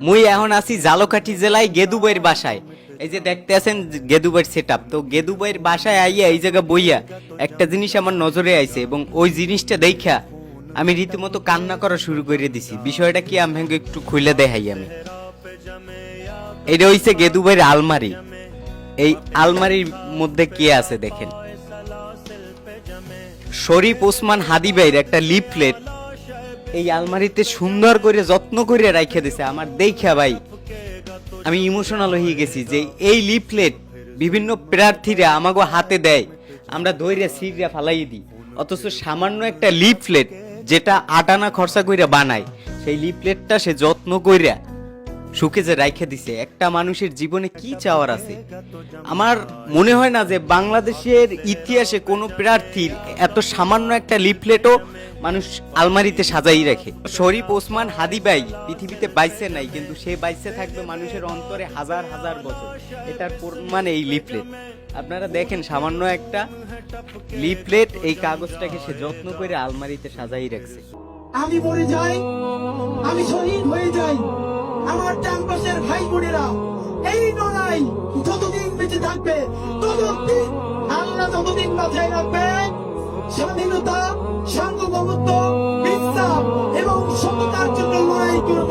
মুই এখন আছি জালকাঠি জেলায় গেদুবাইয়ের বাসায়। এই যে দেখতে আছেন গেদুবাইয়ের সেটআপ। তো গেদুবাইয়ের বাসায় আইয়া এই জায়গা বইয়া একটা জিনিস আমার নজরে আইছে এবং ওই জিনিসটা দেখা আমি রীতিমতো কান্না করা শুরু করে দিছি। বিষয়টা কি আমি একটু খুলে দেখাই। আমি এটা হইছে গেদুবাইয়ের আলমারি। এই আলমারির মধ্যে কি আছে দেখেন, শরীফ ওসমান হাদি ভাইয়ের একটা লিফলেট এই আলমারিতে সুন্দর করে যত্ন করে রাখে দিছে। আমার দেখা ভাই আমি ইমোশনাল হয়ে গেছি যে এই লিফলেট বিভিন্ন প্রার্থীরা আমাকে হাতে দেয়, আমরা ধৈর্য সিরিয়া ফালাই দিই, অথচ সামান্য একটা লিফলেট যেটা 8 আনা খরচা কইরা বানায় সেই লিফলেটটা সে যত্ন কইরা সুখে যে রাইখে দিছে। একটা মানুষের জীবনে কি চাওয়ার আছে? আমার মনে হয় না যে বাংলাদেশের ইতিহাসে কোনো প্রার্থীর এত সামান্য একটা লিফলেটও মানুষ আলমারিতে সাজাই রাখে। শরীফ ওসমান হাদি ভাই পৃথিবীতে বাইসে নাই, কিন্তু সে বাইসে থাকবে মানুষের অন্তরে হাজার হাজার বছর। এটার প্রমাণ এই লিফলেট। আপনারা দেখেন সামান্য একটা লিফলেট, এই কাগজটাকে সে যত্ন করে আলমারিতে সাজাই রাখছে। আমি মরে যাই, আমি শহীদ হয়ে যাই, আমার চারপাশের ভাই বোনেরা এই লড়াই যতদিন বেঁচে থাকবে ততদিন আল্লাহ যতদিন বাঁচায় রাখবে স্বাধীনতা, সার্বভৌমত্ব, বিশ্বাস এবং সততার জন্য লড়াই করব।